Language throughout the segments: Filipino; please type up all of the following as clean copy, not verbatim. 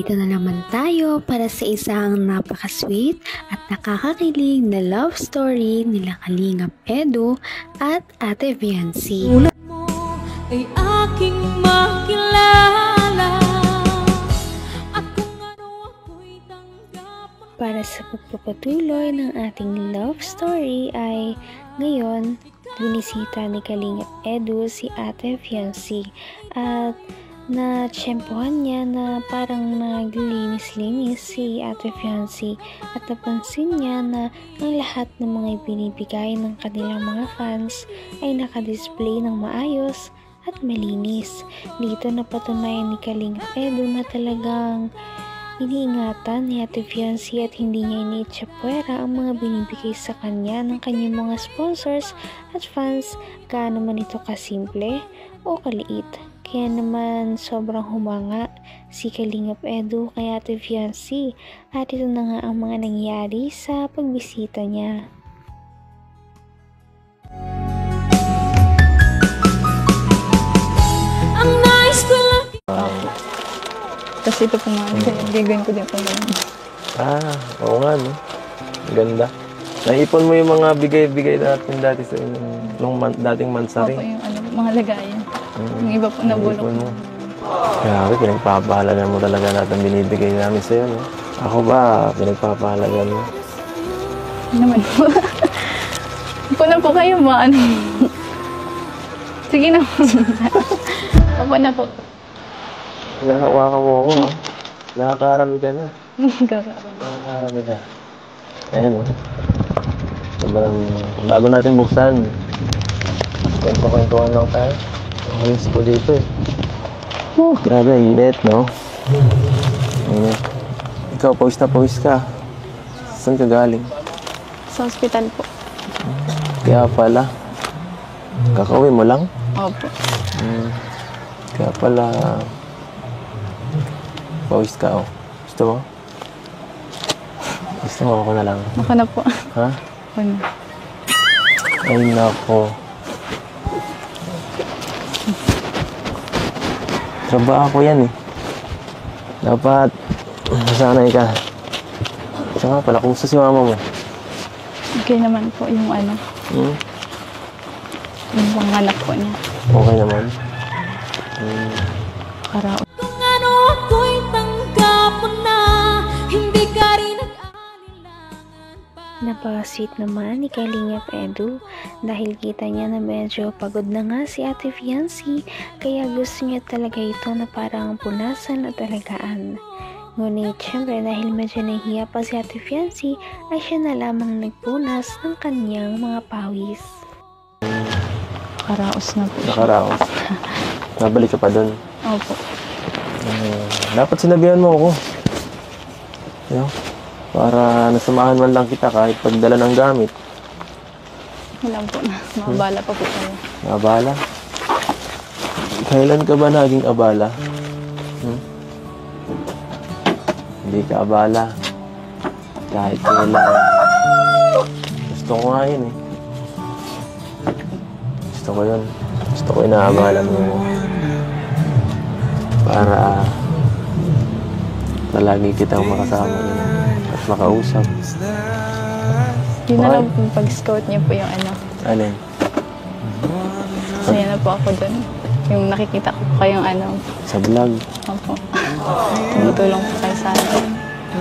Narito na naman tayo para sa isang napaka-sweet at nakakakilig na love story nila Kalingap Edu at Ate Viancy. Ulat mo ay aking makilala at kung ano ako'y tanggap. Para sa pagpapatuloy ng ating love story ay ngayon binisita ni Kalingap Edu si Ate Viancy at na-tsempohan niya na parang naglilinis-linis si Ate Viancy at napansin niya na ang lahat ng mga binibigay ng kanilang mga fans ay nakadisplay ng maayos at malinis. Dito napatunayan ni Kalingap Edu na talagang iniingatan ni Ate Viancy at hindi niya iniitsapwera ang mga binibigay sa kanya ng kanyang mga sponsors at fans, gaano man ito kasimple o kaliit. Kaya naman sobrang humanga si Kalingap Edu kay Ate Viancy at ito na nga ang mga nangyari sa pagbisita niya. Ang nice ko lang. Kasi ito po nga, gagawin ko din po. Oo nga, no? Ganda. Naipon mo yung mga bigay-bigay natin dati sa nung dating mansari. Opo, yung mga lagayan. Yung iba po nabulok. Grabe, pinagpapahalagan mo talaga natin binibigay namin sa'yo, no? Ako ba, pinagpapahalagan mo? Naman po. Ako na po kayo ba? Sige na po. Ako na po. Nakahawakan mo ako, ha? Nakakarami ka na. Kakaroon. Nakakarami ka. Ayan, no? Sobrang bago natin buksan. Kwentuhan lang tayo. Ayos po dito, eh. Grabe, init, no? Init. Ikaw, pawis ka. Saan ka galing? Sa ospital po. Kaya pala. Kakauwi mo lang? Opo. Kaya pala. Pawis ka, oh. Gusto mo? Gusto mo ako na lang? Ako na po. Ha? Ako na. Ay, nako. Trabaho ko yan, eh. Dapat masanay ka. Saka pala, kumusta si mama mo? Okay naman po yung yung panganak po niya. Okay naman? Karaon. Kung ano ako'y tanggap mo na, hindi ka rin nag-alilangan pa. Napaka-sweet naman ni Kalingap Edu dahil kita niya na medyo pagod na nga si Ate Viancy kaya gusto niya talaga ito na parang punasan at alagaan. Ngunit syempre dahil medyo nahihiya pa si Ate Viancy ay siya na lamang nagpunas ng kanyang mga pawis. Karaos na po. Nakaraos. Nabalik ka pa dun. Opo. Dapat sinabihan mo ako. You know? Para nasamahan man lang kita kahit pagdala ng gamit. Wala po na. Mabala pa po kayo. Abala? Kailan ka ba naging abala? Hindi ka abala. Kahit kailan. Gusto ko nga yun, eh. Gusto ko yun. Gusto ko inaabala mo. Para palagi kitang makasama at makausap. Yun na lang po pag-scout niyo po yung Alin? Masaya na po ako dun. Yung nakikita ko po kayong Sa vlog. Opo. Tumutulong po kayo sa akin.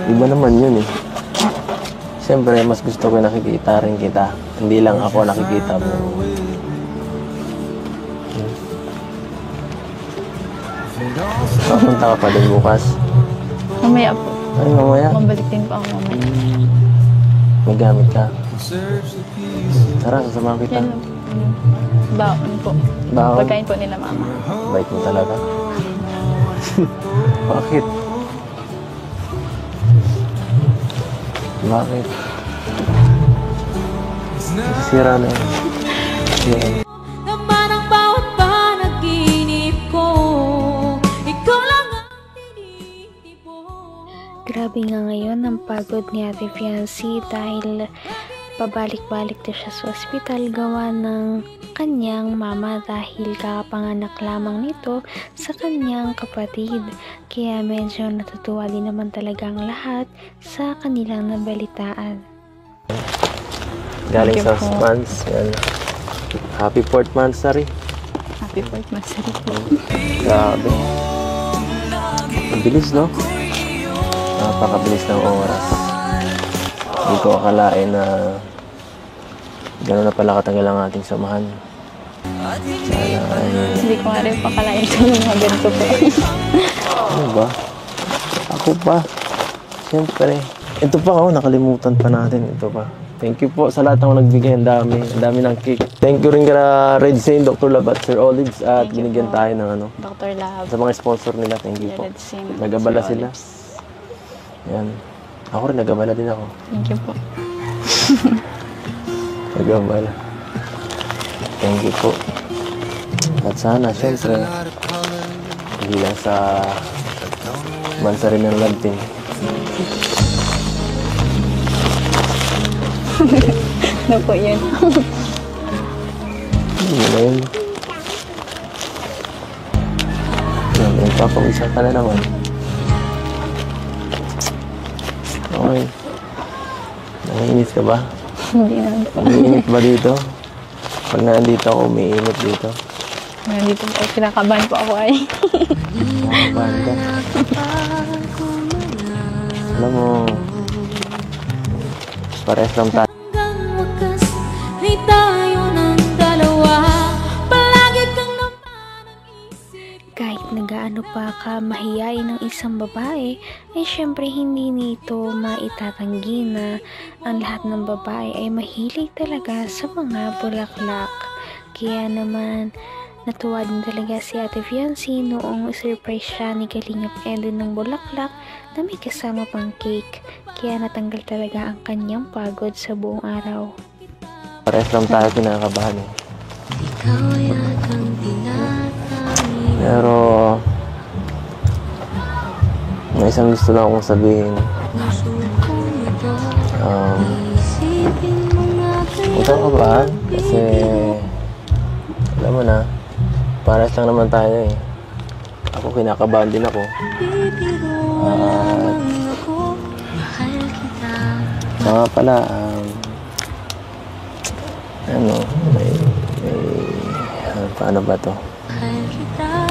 Iba naman yun, eh. Siyempre, mas gusto ko nakikita rin kita. Hindi lang ako nakikita mo. Papunta ka pa din bukas. Mamaya po. Ay, mamaya. Mabalik din po ako mamaya. May gamit ka. Tara, sasamahan kita. Yan. Baon po. Baon? Pagkain po nila mama. Bait mo talaga. Bakit? Bakit? Sira na yun. Yan. Naman ang bawat panaginip ko, ikaw lang ang tinitipon. Grabe nga ngayon ang pagod ni Ate Viancy dahil pabalik-balik na siya sa ospital gawa ng kanyang mama dahil kakapanganak lamang nito sa kanyang kapatid. Kaya medyo natutuwa din naman talaga ang lahat sa kanilang nabalitaan. Galing sa Spans. Yan. Happy 4th monthsary. Happy 4th monthsary po. Grabe. Ang bilis, no? Napakabilis ng oras. Hindi ko akalain na gano'n na pala katagal ang ating samahan. Sana ay... Hindi ko nga rin pakalain sa mga ganito po. Ano ba? Ako pa. Siyempre. Ito pa, nakalimutan pa natin. Ito pa. Thank you po sa lahat ng nagbigay. Ang dami ng cake. Thank you rin kala Red Saint, Dr. Lab at Sir Olives at binigyan tayo ng ano. Dr. Lab. Sa mga sponsor nila, thank you po. Red Saint, Nagabala Sir sila. Olives. Yan. Ako rin, nagabala din ako. Thank you po. Nagabala. Thank you po. At sana, syempre, hindi lang sa bansa rin ng lab team. Ano po yun? Hindi na yun. May papawisan ka na naman. Okay. Nanginit ka ba? Hindi naman po. Nanginit ba dito? Pag nandito ako, may init dito. Nandito po, kinakabahan po ako ay. Nakakabahan ka. Alam mo, parehas lang tayo. Hanggang wakas ay tayo ng dalawa. Palagi kang naman ang isip. Kahit nagaano pa ka mahiyain ng isang babae, ay syempre hindi nito maitatanggi na ang lahat ng babae ay mahilig talaga sa mga bulaklak. Kaya naman, natuwa din talaga si Ate Fiancee noong surprise siya ni Kalingap Edu ng bulaklak na may kasama pang cake. Kaya natanggal talaga ang kanyang pagod sa buong araw. Parehas lang tayo pinakabahan eh. Pero, may isang gusto lang akong sabihin. Huwag kang kabahan kasi alam mo na, parehas lang naman tayo eh. Ako kinakabahan din ako. Saka pala, paano ba to?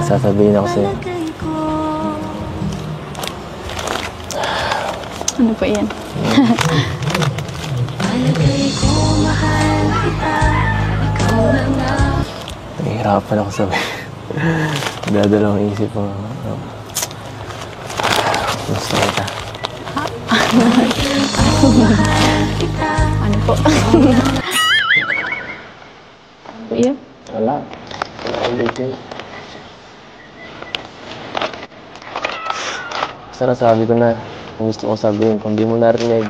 Sasabihin ako sa'yo. Ano po yan? Nahihirapan ako sabihin. Dadalawang isip ko. Gusto kita. Ano po? Ano po yan? Wala. Ulitin. Basta nasabi ko na kung gusto kong sabihin. Kung di mo narinig,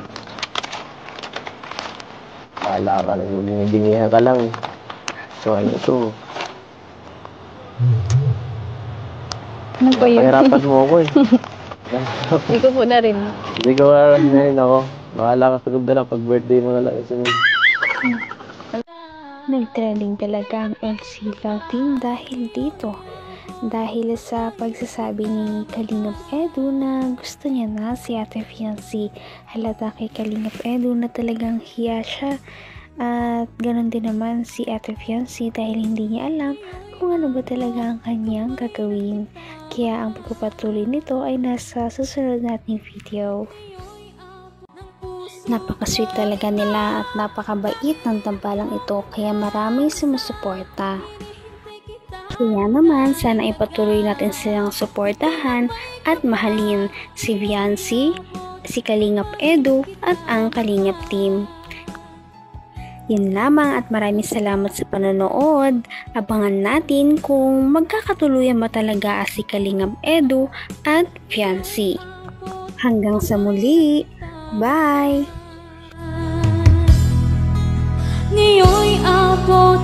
wala ka lang. Binibingihan ka lang. So ano to? Ano po yun? Pahirapan mo ako eh. Hindi ko po na rin. Hindi ko maranasin ako. Bahala ka sa ganda lang pag birthday mo na lang. Nagtrending talaga ang LC Love Team dahil dito. Dahil sa pagsasabi ni Kalingap Edu na gusto niya na si Ate Fiancee. Halata kay Kalingap Edu na talagang hiya siya. At ganoon din naman si Ate Fiancee dahil hindi niya alam kung ano ba talaga ang kanyang gagawin. Kaya ang pagpapatuloy nito ay nasa susunod nating video. Napaka-sweet talaga nila at napakabait ng tambalang ito kaya maraming sumusuporta. Kaya naman sana ipatuloy natin silang suportahan at mahalin si Fiancee, si Kalingap Edu at ang Kalingap Team. Yun lamang at maraming salamat sa panonood. Abangan natin kung magkakatuluyan ba talaga si Kalingap Edu at Fiancee. Hanggang sa muli. Bye! Ngayon'y abot